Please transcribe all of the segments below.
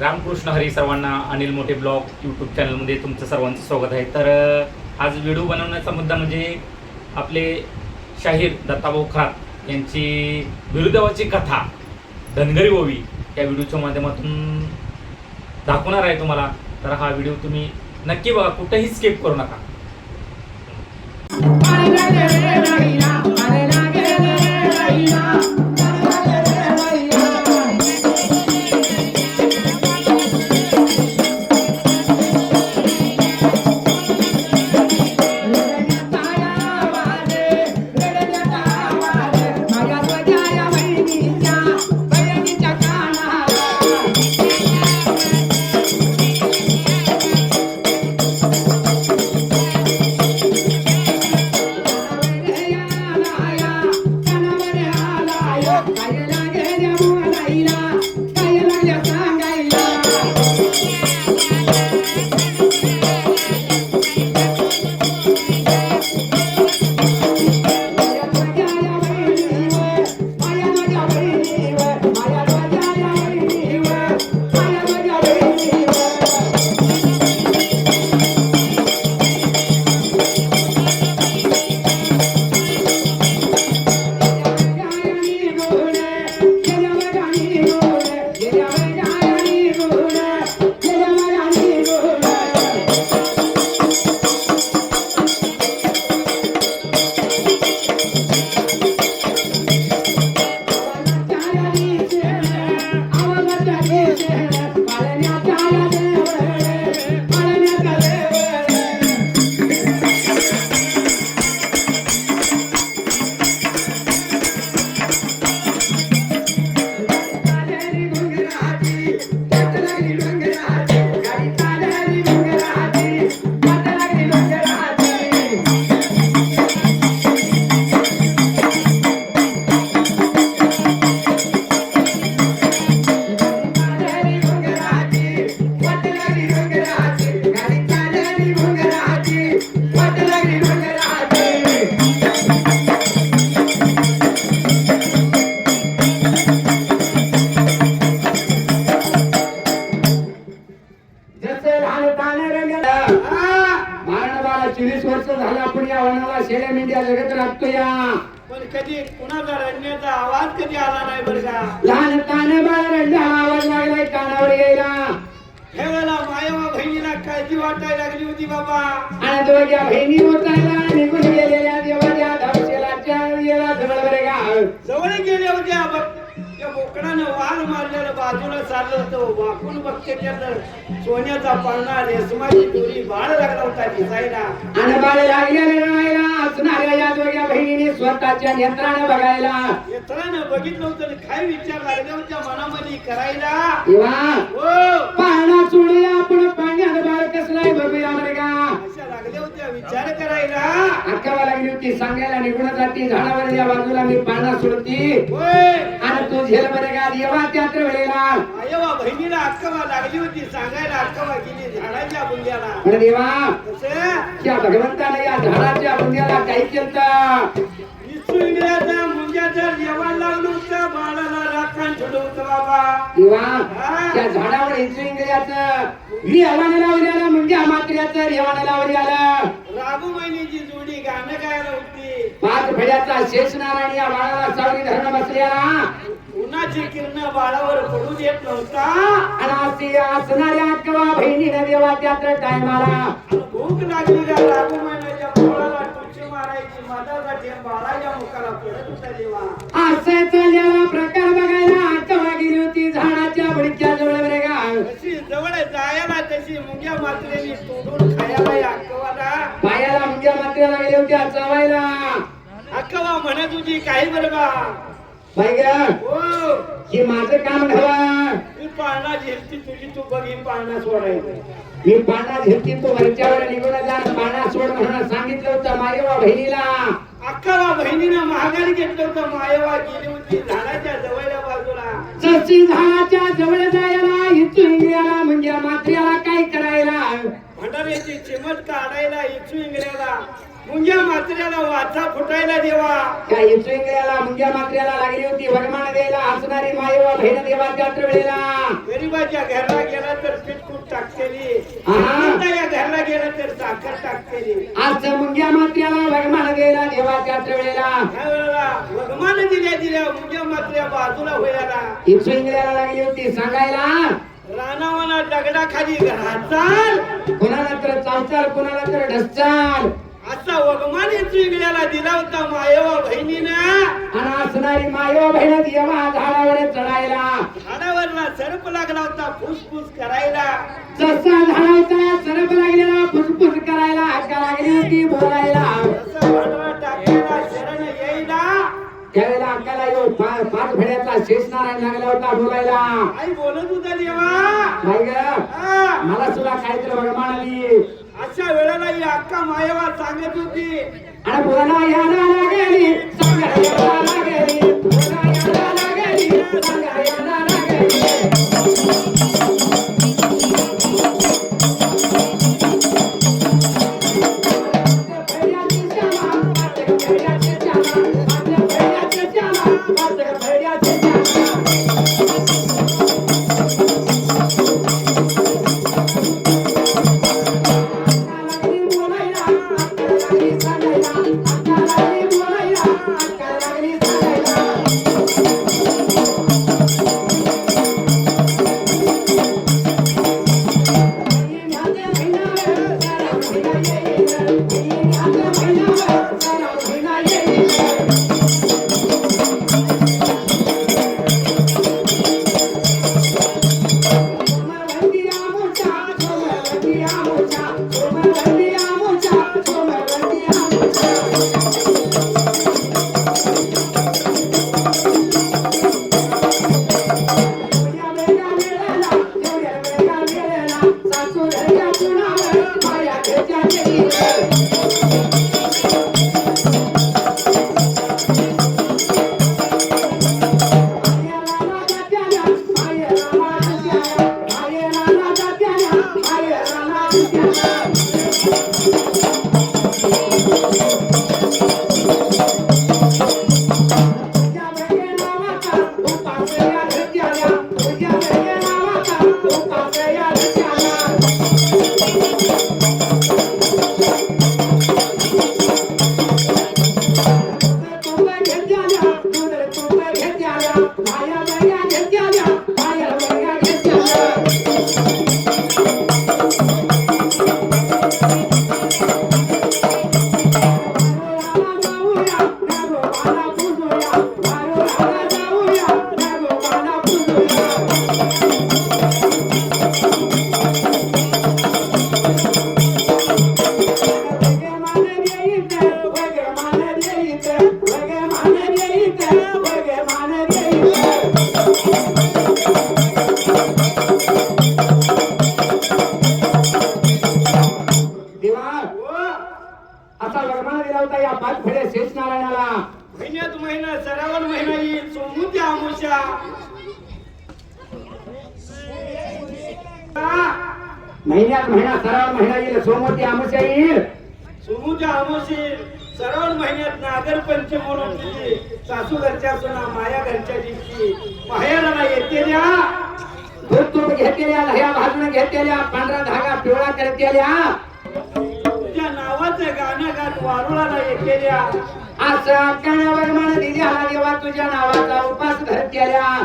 रामकृष्ण हरी सर्वांना. अनिल मोठे blog YouTube चॅनलमध्ये तुमचं सर्वांचं स्वागत आहे. तर आज व्हिडिओ बनवण्याचा मुद्दा म्हणजे आपले शाहीर दत्ताभाऊ खरात यांची बिरुदेवाची कथा धनगरी ओवी या व्हिडिओच्या माध्यमातून दाखवणार आहे तुम्हाला. तर हा व्हिडिओ तुम्ही नक्की बघा, कुठेही स्किप करू नका. शेळ्या मेंढ्या जगत राहतो या, पण कधी कुणाचा रडण्याचा आवाज कधी आला नाही बरं का. लहान ताने बाळ रडण्याचा आवाज लागलाय कानावर यायला. हे वेळेला मायवा बहिणीला काळजी वाटायला लागली होती बाबा. आणि दोघ्या बहिणी होतायला निघून गेलेल्या देवाच्या धवशेलाच्या येला जवळ बरे का जवळ गेले होत्या बघ. त्या बोकडानं वाल मारलेलं बाजूला चाललं होतं. वाकून बघते त्यानं सोन्याचा पाळणा रेशमाची दोरी बाळ लागला होता दिसायला. आणि बाळ लागलेले राहायला असणाऱ्या या दोघ्या बहिणीने स्वतःच्या नेत्रानं बघायला. नेत्रानं बघितलं होतं. काय विचार लागले होत्या मनामध्ये करायला. तेव्हा हो पाळणा सोडूया आपण पाण्यात बाळ कसलाय बघूया बरे का. अशा लागल्या होत्या विचार करायला. अक्कावा लागली होती सांगायला निघून जाती झाडावर या बाजूला मी पाळणा सोडती होय आणि तू झेल बरे का देवा त्यात्र वेळेला. आयवा बहिणीला अक्कावा लागली होती सांगायला. अक्कावा गेली झाडाच्या बुंद्याला. अरे देवा कसं त्या भगवंताने या झाडाच्या बुंद्याला काही केलं. विसू इंद्रियाचा मुंग्याचा जेवण लागलं होतं. बाळाला राखण ठेवलं होतं बाबा. देवा त्या झाडावर इंद्रियाचं मी हवाने लावल्याला म्हणजे मात्र्याचं रेवाने लावल्याला. राबू महिनीची जोडी गाणं गायला होती. 5 फड्याचा शेषनारायण या बाळाला सावली धरण बसल्याला. उन्हाची किरण बाळावर पडू देत नव्हता. आणि अशी असणाऱ्या अक्कवा बहिणीने देवा त्यात्र टायमाला भूक लागली का राबू महिन्याच्या पोळाला टुची मारायची. मधासाठी बाळाच्या मुखाला पडत होता देवा. असा चाललेला प्रकार बघायला अक्कवा गेली होती झाडाच्या बुडक्या जवळ बरे का. तशी जवळ जायला तशी मुंग्या मात्रेने तोडून खायला या अक्कवाला. पायाला मुंग्या मात्र्याला गेली होती चावायला. अक्कवा म्हणत होती काही बरं का. बाई ग हो हे माझं काम नव्हं. मी पाळणा झेलती तुझी तू बघ. ही पाळणा सोडायचं. मी पाळणा झेलती तू वरच्यावर निघून जा पाळणा सोड म्हणून सांगितलं होतं मायवा बहिणीला. अक्कावा बहिणीनं महागारी घेतलं होतं. मायवा गेली होती झाडाच्या जवळच्या बाजूला. जशी झाडाच्या जवळ जायला इथून याला म्हणजे मात्र्याला काय करायला. भंडाऱ्याची चिमट काढायला इचू इंगल्याला मुंग्या मात्र्याला वाचा फुटायला देवा. त्या इचू इंगळ्याला मुंग्या मात्र्याला लागली होती वरमान द्यायला हसणारी मायवा बहीण देवाच्या वेळेला. गरीबाच्या घरला गेला तर पिटकूट टाकतेली, आहा. या घरला गेला तर साखर टाकतेली. आज मुंग्या मात्र्याला वरमान द्यायला देवाच्या वेळेला. ह्या वेळेला भगवान दिल्या मुंग्या मात्र्या बाजूला होयाला. इचू इंगळ्याला लागली होती सांगायला रानावाना दगडाखाली घरात चाल, कुणाला तर चालचाल कुणाला तर ढसचाल असा वगमान इंगळ्याला दिला होता मायवा बहिणीनं. आणि असणारी मायवा बहीण देवा झाडावर चढायला. झाडावरला सरप लागला होता फुसफुस करायला. जसा झाडाचा सरप लागलेला फुसफुस करायला हक्का लागली होती बोलायला. असा भांडवल टाकायला शरण येईला. त्यावेळेला अक्काला येऊ पाच भड्याचा शेष नारायण लागला होता बोलायला. आई बोलत होता देवा. नाही ग हा. मला सुद्धा काहीतरी वरमान आली. अशा वेळेला ही अक्का मायवा सांगत होती आणि बोला याला लागली सांगा याला लागली बोला याला लागली सांगा याला लागली. असा वर्माना दिला होता या पाच फळे शेष नारायणाला. महिन्यात महिना श्रावण महिना येईल सोमूची आमुषा. महिन्यात महिना श्रावण महिना येईल सोमवती अमावस्या येईल. सोमूच्या आमुषी श्रावण महिन्यात नागर पंचमी म्हणून तुझी सासू घरच्या सुना माया घरच्या दिवशी माहेराला येते द्या. दूध तूप घेतलेल्या दह्या भाजून घेतलेल्या पांढरा धागा पिवळा करतेल्या तुझ्या नावाचं गाणं गात वारुळाला येते द्या. असं कानावर मान दिल्या देवा तुझ्या नावाचा उपास धरतेल्या.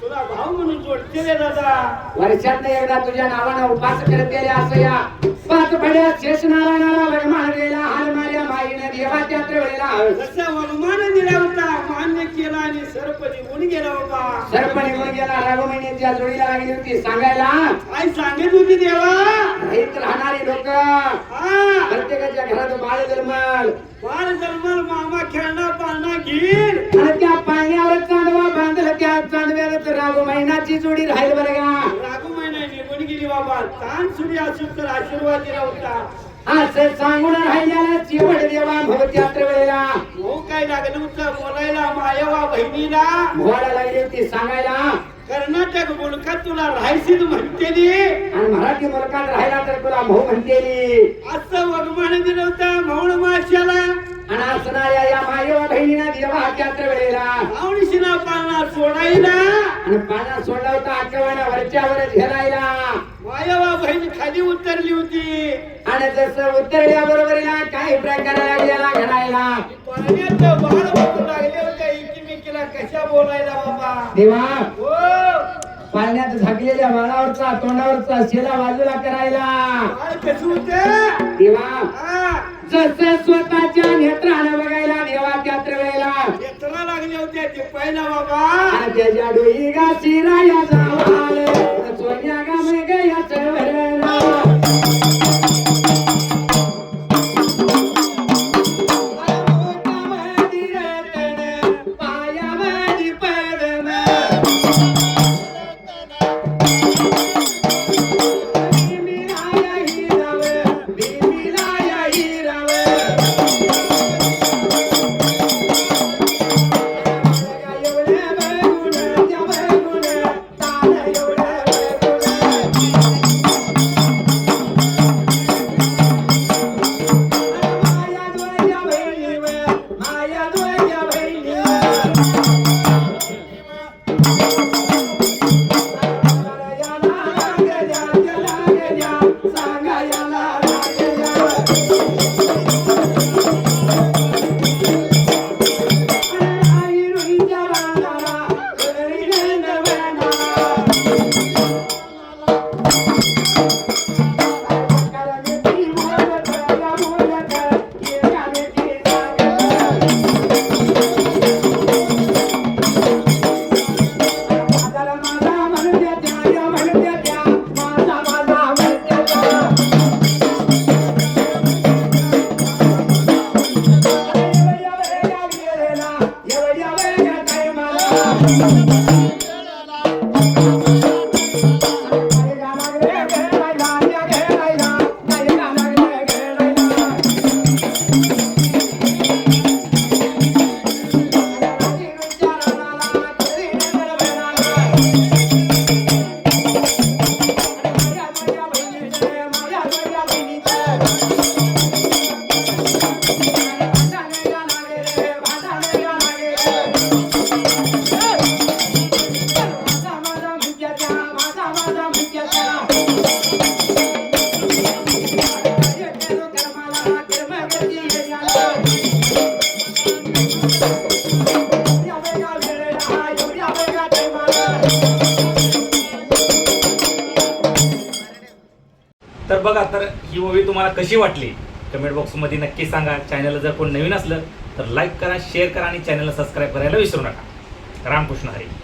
तुला भाऊ म्हणून जोडतेले दादा. वर्षात एकदा तुझ्या नावानं उपास करतेल्या. असं या पाच फड्या शेष नारायणाला वर्मान दिला हाल मार्या माईने देवाच्या वेळेला. जसा वनमान दिला होता मान्य केला आणि सर्प निघून गेला बाबा. सर्प निघून गेला. राघुमहिन्याच्या जोडीला लागली होती सांगायला. आई सांगत होती देवा. राहीत राहणारी लोक हा प्रत्येकाच्या घरात बाळ जन्मल. बाळ जन्मल मामा खेळणं पाळणं घेईल. आणि त्या पाण्यावर चांदवा बांधलं. त्या चांदव्याला तर राघुमहिन्याची जोडी राहील बरं का. राघू महिना निघून गेली बाबा. ताण सुरी असून तर आशीर्वाद दिला होता. असं सांगून राहिल्याला चिवड देवा भवत्या वेळेला. भाऊ काय लागलं होतं बोलायला मायवा बहिणीला. भोवाला लागली होती सांगायला. कर्नाटक मुलखात तुला मुलकाला राहायची म्हणतेली आणि मराठी मुलकात राहिला तर तुला भाऊ म्हणतेली. असं वगमान दिलं होतं मौन माशाला आणि असणाऱ्या या मायवा बहिणीनं देवा त्यात्र वेळेला आवडीशीना पाळणा सोडायला आणि पाना सोडला होता आठवड्या वरच्यावरच घेरायला. मायावा बहीण खाली उतरली होती आणि जसं उतरल्या बरोबरीला काही प्रकार लागलेला घडायला. पाण्यात बाळ बघू लागले होते एकमेकीला कशा बोलायला बाबा देवा हो पाण्यात झाकलेल्या बाळावरचा तोंडावरचा शेला बाजूला करायला. बाळ कसं होतं देवा हा जसं स्वतःच्या नेत्रानं बघायला देवा त्यात्र वेळेला. नेत्रा लागल्या होत्या ते पहिला बाबा आणि त्याच्या डोई गा शिराया जावाले सोन्या गा मे गयाचं भरणा. पायामध्ये रतन, पायामध्ये पद्म. भीमीराया हिरावं, भीमीराया हिरावं. एवढं बघून, त्या बघून, तान एवढं बघून. माया दोया बहिणीवर, माया दोया बहिणीवर. तर बघा, तर ही मूवी तुम्हाला कशी वाटली कमेंट बॉक्समध्ये नक्की सांगा. चॅनलला जर कोण नवीन असलं तर लाईक करा, शेअर करा आणि चॅनलला सबस्क्राईब करायला विसरू नका. रामकृष्ण हरी.